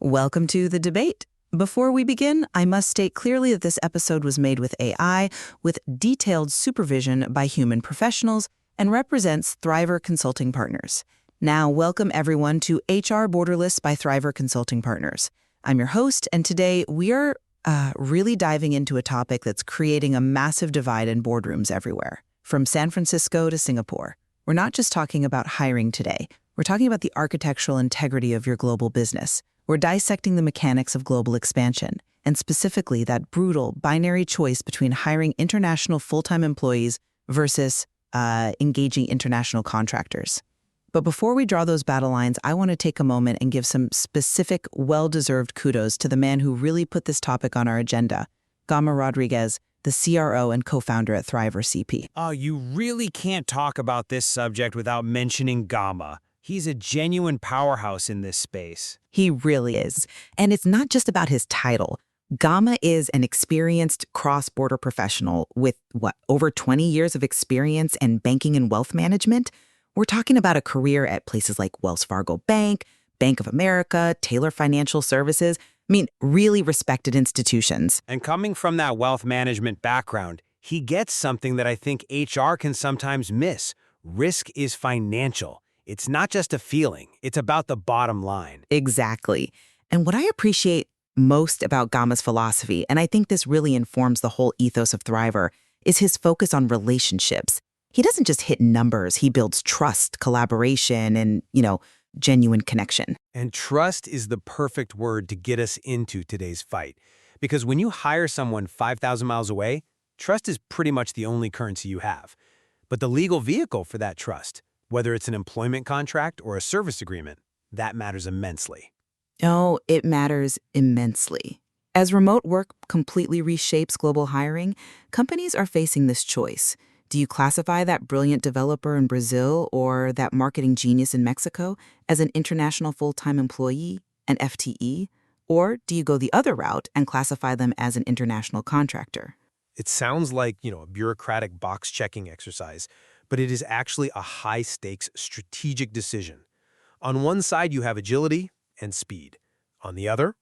Welcome to the debate. Before we begin, I must state clearly that this episode was made with AI, with detailed supervision by human professionals, and represents Thriver Consulting Partners. Now, welcome everyone to HR Borderless by Thriver Consulting Partners. I'm your host, and today we are really diving into a topic that's creating a massive divide in boardrooms everywhere, from San Francisco to Singapore. We're not just talking about hiring today. We're talking about the architectural integrity of your global business. We're dissecting the mechanics of global expansion, and specifically that brutal binary choice between hiring international full-time employees versus engaging international contractors. But before we draw those battle lines, I want to take a moment and give some specific, well-deserved kudos to the man who really put this topic on our agenda, Gama Rodriguez, the CRO and co-founder at Thriver CP. Oh, you really can't talk about this subject without mentioning Gama. He's a genuine powerhouse in this space. He really is. And it's not just about his title. Gama is an experienced cross-border professional with, over 20 years of experience in banking and wealth management. We're talking about a career at places like Wells Fargo Bank, Bank of America, Taylor Financial Services. I mean, really respected institutions. And coming from that wealth management background, he gets something that I think HR can sometimes miss. Risk is financial. It's not just a feeling. It's about the bottom line. Exactly. And what I appreciate most about Gama's philosophy, and I think this really informs the whole ethos of Thriver, is his focus on relationships. He doesn't just hit numbers. He builds trust, collaboration, and, genuine connection. And trust is the perfect word to get us into today's fight. Because when you hire someone 5,000 miles away, trust is pretty much the only currency you have. But the legal vehicle for that trust, whether it's an employment contract or a service agreement, that matters immensely. Oh, it matters immensely. As remote work completely reshapes global hiring, companies are facing this choice. Do you classify that brilliant developer in Brazil or that marketing genius in Mexico as an international full-time employee, an FTE? Or do you go the other route and classify them as an international contractor? It sounds like, a bureaucratic box-checking exercise, but it is actually a high-stakes strategic decision. On one side, you have agility and speed. On the other,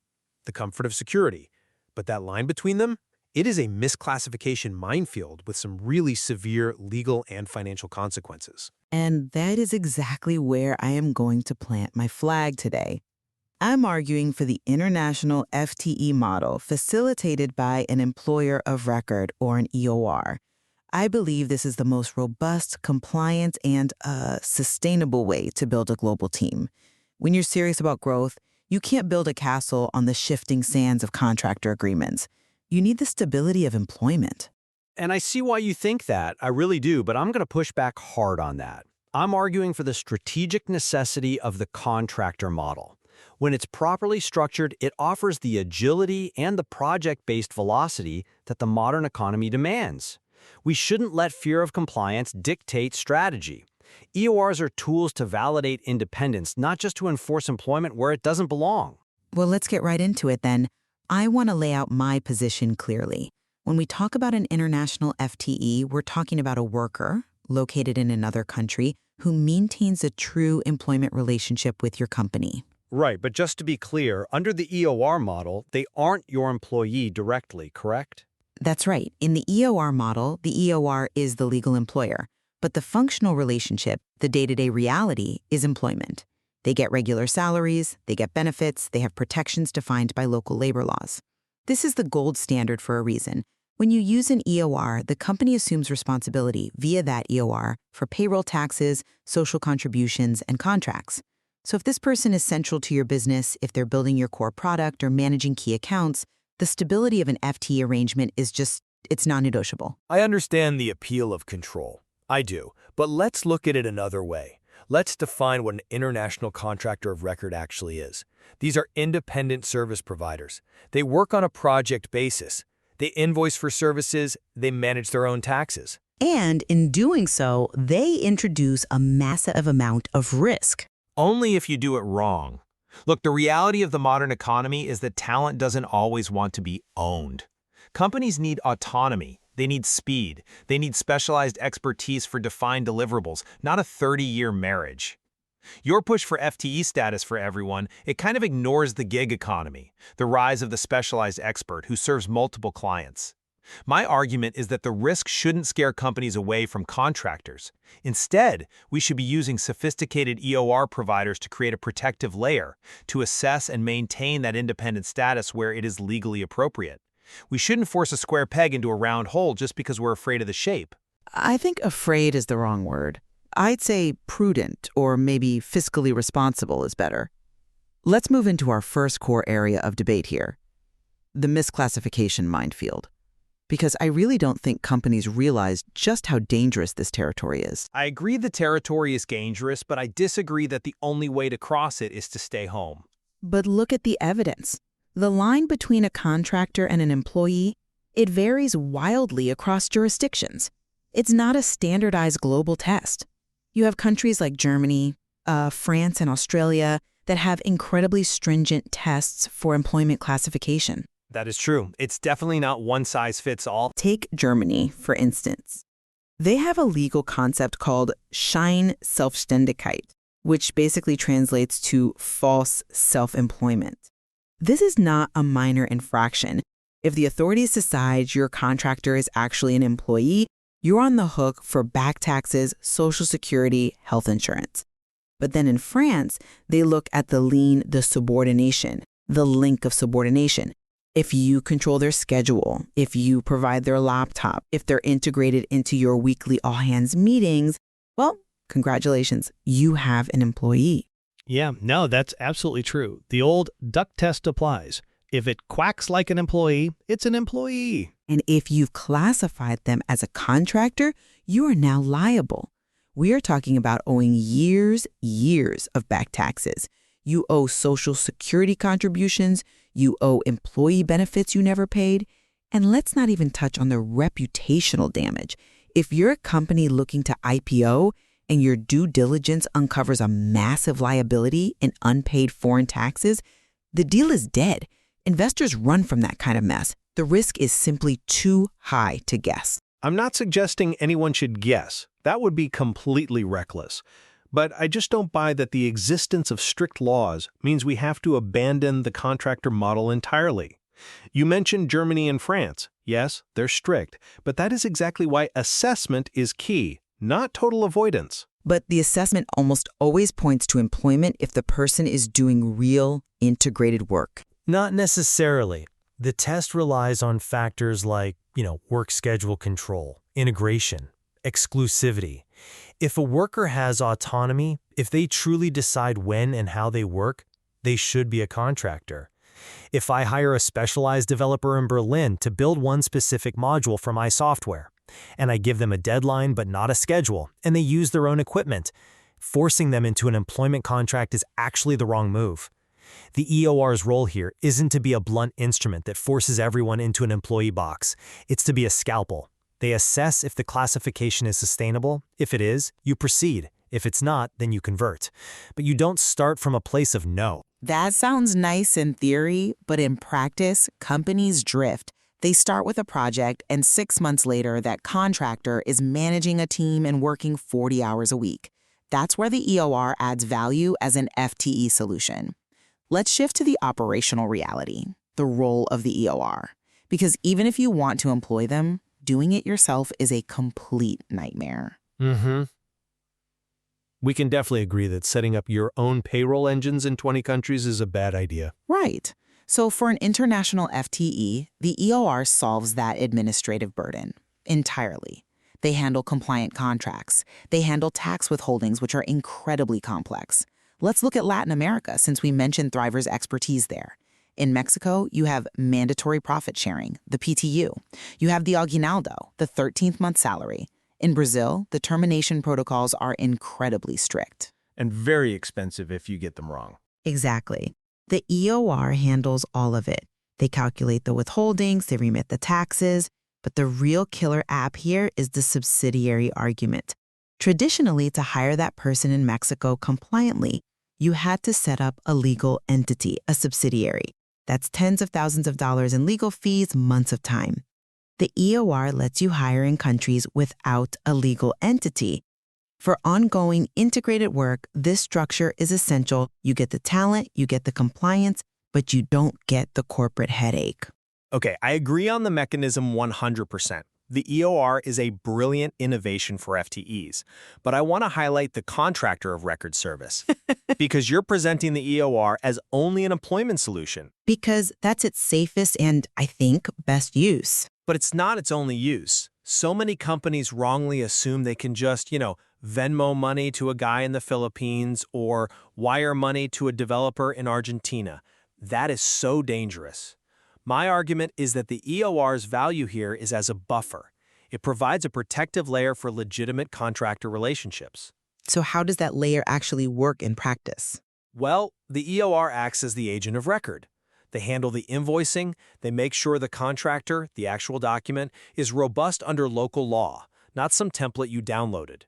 the comfort of security. But that line between them, it is a misclassification minefield with some really severe legal and financial consequences. And that is exactly where I am going to plant my flag today. I'm arguing for the international FTE model facilitated by an employer of record or an EOR. I believe this is the most robust, compliant, and sustainable way to build a global team. When you're serious about growth, you can't build a castle on the shifting sands of contractor agreements. You need the stability of employment. And I see why you think that. I really do, but I'm going to push back hard on that. I'm arguing for the strategic necessity of the contractor model. When it's properly structured, it offers the agility and the project-based velocity that the modern economy demands. We shouldn't let fear of compliance dictate strategy. EORs are tools to validate independence, not just to enforce employment where it doesn't belong. Well, let's get right into it then. I want to lay out my position clearly. When we talk about an international FTE, we're talking about a worker located in another country who maintains a true employment relationship with your company. Right, but just to be clear, under the EOR model, they aren't your employee directly, correct? That's right. In the EOR model, the EOR is the legal employer, but the functional relationship, the day-to-day reality, is employment. They get regular salaries, they get benefits, they have protections defined by local labor laws. This is the gold standard for a reason. When you use an EOR, the company assumes responsibility via that EOR for payroll taxes, social contributions, and contracts. So if this person is central to your business, if they're building your core product or managing key accounts, the stability of an FTE arrangement is it's non-negotiable. I understand the appeal of control. I do. But let's look at it another way. Let's define what an international contractor of record actually is. These are independent service providers. They work on a project basis. They invoice for services. They manage their own taxes. And in doing so, they introduce a massive amount of risk. Only if you do it wrong. Look, the reality of the modern economy is that talent doesn't always want to be owned. Companies need autonomy. They need speed. They need specialized expertise for defined deliverables, not a 30-year marriage. Your push for FTE status for everyone, it kind of ignores the gig economy, the rise of the specialized expert who serves multiple clients. My argument is that the risk shouldn't scare companies away from contractors. Instead, we should be using sophisticated EOR providers to create a protective layer to assess and maintain that independent status where it is legally appropriate. We shouldn't force a square peg into a round hole just because we're afraid of the shape. I think afraid is the wrong word. I'd say prudent or maybe fiscally responsible is better. Let's move into our first core area of debate here, the misclassification minefield. Because I really don't think companies realize just how dangerous this territory is. I agree the territory is dangerous, but I disagree that the only way to cross it is to stay home. But look at the evidence. The line between a contractor and an employee, it varies wildly across jurisdictions. It's not a standardized global test. You have countries like Germany, France, and Australia that have incredibly stringent tests for employment classification. That is true. It's definitely not one size fits all. Take Germany, for instance. They have a legal concept called Scheinselbstständigkeit, which basically translates to false self-employment. This is not a minor infraction. If the authorities decide your contractor is actually an employee, you're on the hook for back taxes, Social Security, health insurance. But then in France, they look at the lien de subordination, the link of subordination. If you control their schedule, if you provide their laptop, if they're integrated into your weekly all-hands meetings, well, congratulations, you have an employee. Yeah, no, that's absolutely true. The old duck test applies. If it quacks like an employee, it's an employee. And if you've classified them as a contractor, you are now liable. We are talking about owing years of back taxes. You owe Social Security contributions, you owe employee benefits you never paid, and let's not even touch on the reputational damage. If you're a company looking to IPO and your due diligence uncovers a massive liability in unpaid foreign taxes, the deal is dead. Investors run from that kind of mess. The risk is simply too high to guess. I'm not suggesting anyone should guess. That would be completely reckless. But I just don't buy that the existence of strict laws means we have to abandon the contractor model entirely. You mentioned Germany and France. Yes, they're strict, but that is exactly why assessment is key, not total avoidance. But the assessment almost always points to employment if the person is doing real integrated work. Not necessarily. The test relies on factors like, work schedule control, integration, exclusivity. If a worker has autonomy, if they truly decide when and how they work, they should be a contractor. If I hire a specialized developer in Berlin to build one specific module for my software, and I give them a deadline but not a schedule, and they use their own equipment, forcing them into an employment contract is actually the wrong move. The EOR's role here isn't to be a blunt instrument that forces everyone into an employee box. It's to be a scalpel. They assess if the classification is sustainable. If it is, you proceed. If it's not, then you convert. But you don't start from a place of no. That sounds nice in theory, but in practice, companies drift. They start with a project, and 6 months later, that contractor is managing a team and working 40 hours a week. That's where the EOR adds value as an FTE solution. Let's shift to the operational reality, the role of the EOR. Because even if you want to employ them, doing it yourself is a complete nightmare. We can definitely agree that setting up your own payroll engines in 20 countries is a bad idea. Right. So for an international FTE, the EOR solves that administrative burden entirely. They handle compliant contracts. They handle tax withholdings, which are incredibly complex. Let's look at Latin America, since we mentioned Thriver's expertise there. In Mexico, you have mandatory profit sharing, the PTU. You have the aguinaldo, the 13th month salary. In Brazil, the termination protocols are incredibly strict. And very expensive if you get them wrong. Exactly. The EOR handles all of it. They calculate the withholdings, they remit the taxes, but the real killer app here is the subsidiary argument. Traditionally, to hire that person in Mexico compliantly, you had to set up a legal entity, a subsidiary. That's tens of thousands of dollars in legal fees, months of time. The EOR lets you hire in countries without a legal entity. For ongoing integrated work, this structure is essential. You get the talent, you get the compliance, but you don't get the corporate headache. Okay, I agree on the mechanism 100%. The EOR is a brilliant innovation for FTEs, but I want to highlight the contractor of record service because you're presenting the EOR as only an employment solution. Because that's its safest and, I think, best use. But it's not its only use. So many companies wrongly assume they can just, Venmo money to a guy in the Philippines or wire money to a developer in Argentina. That is so dangerous. My argument is that the EOR's value here is as a buffer. It provides a protective layer for legitimate contractor relationships. So how does that layer actually work in practice? Well, the EOR acts as the agent of record. They handle the invoicing, they make sure the contractor, the actual document, is robust under local law, not some template you downloaded.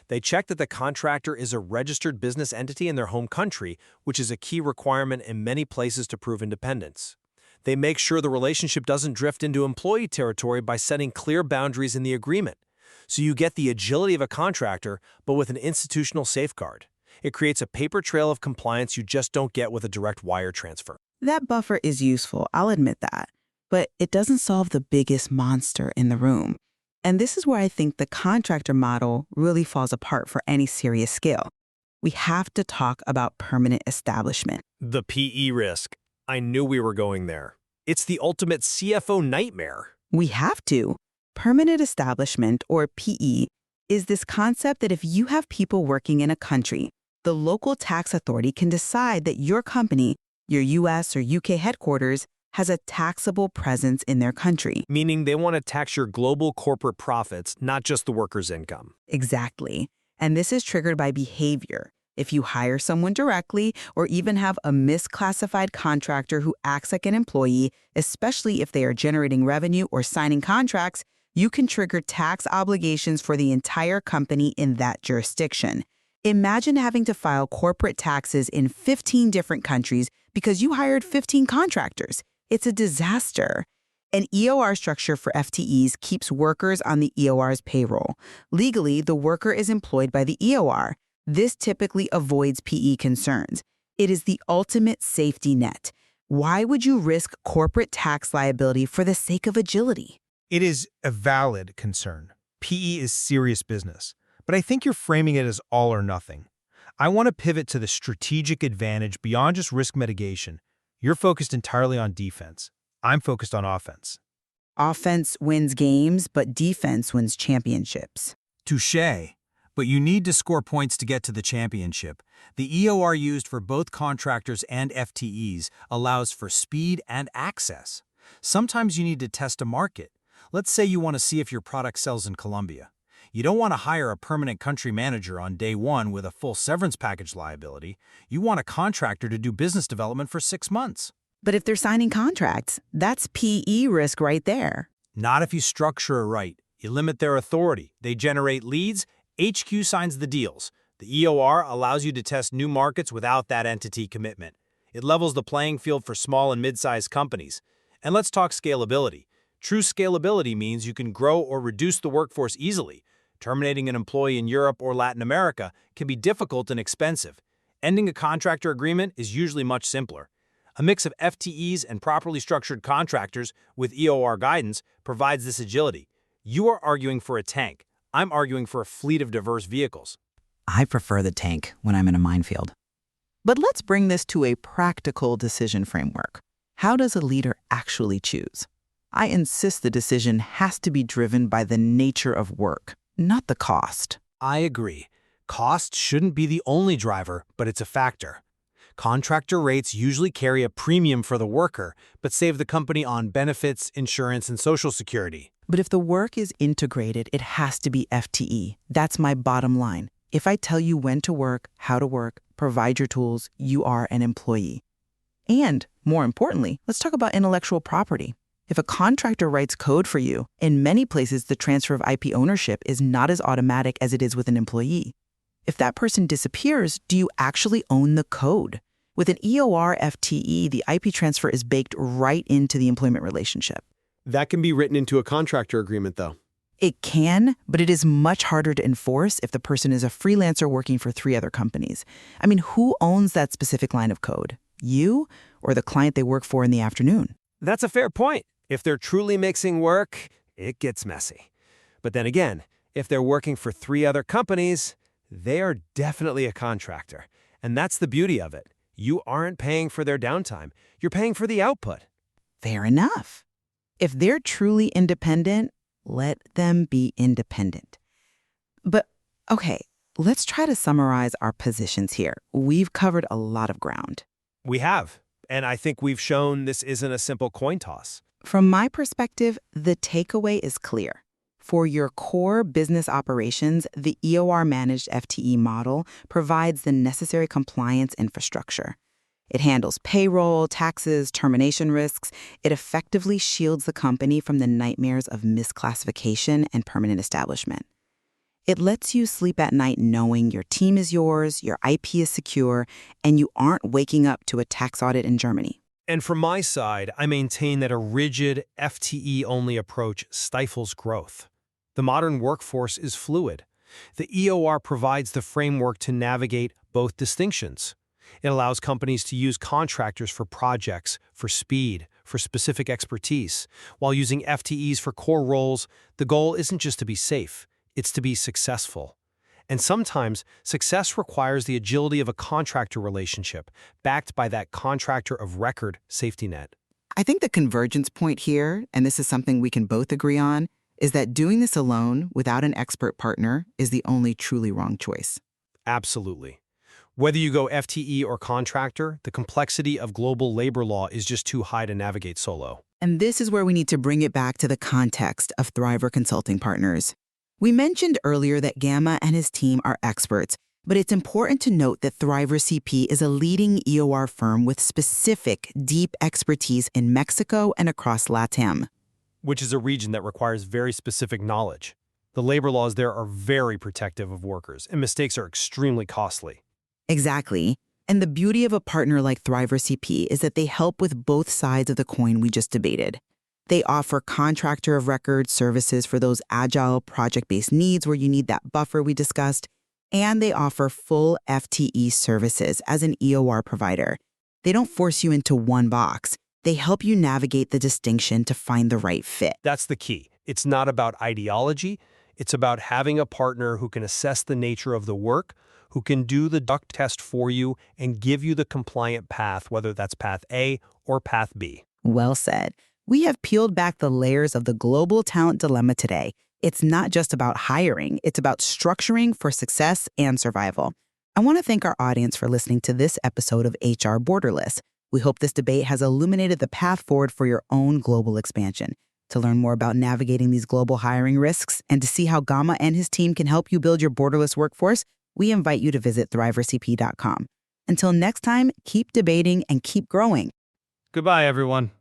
They check that the contractor is a registered business entity in their home country, which is a key requirement in many places to prove independence. They make sure the relationship doesn't drift into employee territory by setting clear boundaries in the agreement. So you get the agility of a contractor, but with an institutional safeguard. It creates a paper trail of compliance you just don't get with a direct wire transfer. That buffer is useful, I'll admit that. But it doesn't solve the biggest monster in the room. And this is where I think the contractor model really falls apart for any serious scale. We have to talk about permanent establishment. The PE risk. I knew we were going there. It's the ultimate CFO nightmare. We have to. Permanent establishment, or PE, is this concept that if you have people working in a country, the local tax authority can decide that your company, your US or UK headquarters, has a taxable presence in their country. Meaning they want to tax your global corporate profits, not just the worker's income. Exactly. And this is triggered by behavior. If you hire someone directly or even have a misclassified contractor who acts like an employee, especially if they are generating revenue or signing contracts, you can trigger tax obligations for the entire company in that jurisdiction. Imagine having to file corporate taxes in 15 different countries because you hired 15 contractors. It's a disaster. An EOR structure for FTEs keeps workers on the EOR's payroll. Legally, the worker is employed by the EOR. This typically avoids PE concerns. It is the ultimate safety net. Why would you risk corporate tax liability for the sake of agility? It is a valid concern. PE is serious business. But I think you're framing it as all or nothing. I want to pivot to the strategic advantage beyond just risk mitigation. You're focused entirely on defense. I'm focused on offense. Offense wins games, but defense wins championships. Touché. But you need to score points to get to the championship. The EOR used for both contractors and FTEs allows for speed and access. Sometimes you need to test a market. Let's say you want to see if your product sells in Colombia. You don't want to hire a permanent country manager on day one with a full severance package liability. You want a contractor to do business development for 6 months. But if they're signing contracts, that's PE risk right there. Not if you structure it right. You limit their authority. They generate leads. HQ signs the deals. The EOR allows you to test new markets without that entity commitment. It levels the playing field for small and mid-sized companies. And let's talk scalability. True scalability means you can grow or reduce the workforce easily. Terminating an employee in Europe or Latin America can be difficult and expensive. Ending a contractor agreement is usually much simpler. A mix of FTEs and properly structured contractors with EOR guidance provides this agility. You are arguing for a tank. I'm arguing for a fleet of diverse vehicles. I prefer the tank when I'm in a minefield. But let's bring this to a practical decision framework. How does a leader actually choose? I insist the decision has to be driven by the nature of work, not the cost. I agree. Cost shouldn't be the only driver, but it's a factor. Contractor rates usually carry a premium for the worker, but save the company on benefits, insurance, and social security. But if the work is integrated, it has to be FTE. That's my bottom line. If I tell you when to work, how to work, provide your tools, you are an employee. And, more importantly, let's talk about intellectual property. If a contractor writes code for you, in many places the transfer of IP ownership is not as automatic as it is with an employee. If that person disappears, do you actually own the code? With an EOR FTE, the IP transfer is baked right into the employment relationship. That can be written into a contractor agreement, though. It can, but it is much harder to enforce if the person is a freelancer working for 3 other companies. I mean, who owns that specific line of code? You or the client they work for in the afternoon? That's a fair point. If they're truly mixing work, it gets messy. But then again, if they're working for 3 other companies, they are definitely a contractor. And that's the beauty of it. You aren't paying for their downtime. You're paying for the output. Fair enough. If they're truly independent, let them be independent. But, okay, let's try to summarize our positions here. We've covered a lot of ground. We have. And I think we've shown this isn't a simple coin toss. From my perspective, the takeaway is clear. For your core business operations, the EOR-managed FTE model provides the necessary compliance infrastructure. It handles payroll, taxes, termination risks. It effectively shields the company from the nightmares of misclassification and permanent establishment. It lets you sleep at night knowing your team is yours, your IP is secure, and you aren't waking up to a tax audit in Germany. And from my side, I maintain that a rigid, FTE-only approach stifles growth. The modern workforce is fluid. The EOR provides the framework to navigate both distinctions. It allows companies to use contractors for projects, for speed, for specific expertise. While using FTEs for core roles, the goal isn't just to be safe, it's to be successful. And sometimes, success requires the agility of a contractor relationship, backed by that contractor of record safety net. I think the convergence point here, and this is something we can both agree on, is that doing this alone without an expert partner is the only truly wrong choice. Absolutely. Whether you go FTE or contractor, the complexity of global labor law is just too high to navigate solo. And this is where we need to bring it back to the context of Thriver Consulting Partners. We mentioned earlier that Gamma and his team are experts, but it's important to note that Thriver CP is a leading EOR firm with specific, deep expertise in Mexico and across LATAM. Which is a region that requires very specific knowledge. The labor laws there are very protective of workers, and mistakes are extremely costly. Exactly. And the beauty of a partner like Thriver CP is that they help with both sides of the coin we just debated. They offer contractor of record services for those agile, project-based needs where you need that buffer we discussed, and they offer full FTE services as an EOR provider. They don't force you into one box. They help you navigate the distinction to find the right fit. That's the key. It's not about ideology. It's about having a partner who can assess the nature of the work, who can do the duct test for you and give you the compliant path, whether that's path A or path B. Well said. We have peeled back the layers of the global talent dilemma today. It's not just about hiring, it's about structuring for success and survival. I want to thank our audience for listening to this episode of HR Borderless. We hope this debate has illuminated the path forward for your own global expansion. To learn more about navigating these global hiring risks and to see how Gamma and his team can help you build your borderless workforce, we invite you to visit thrivercp.com. Until next time, keep debating and keep growing. Goodbye, everyone.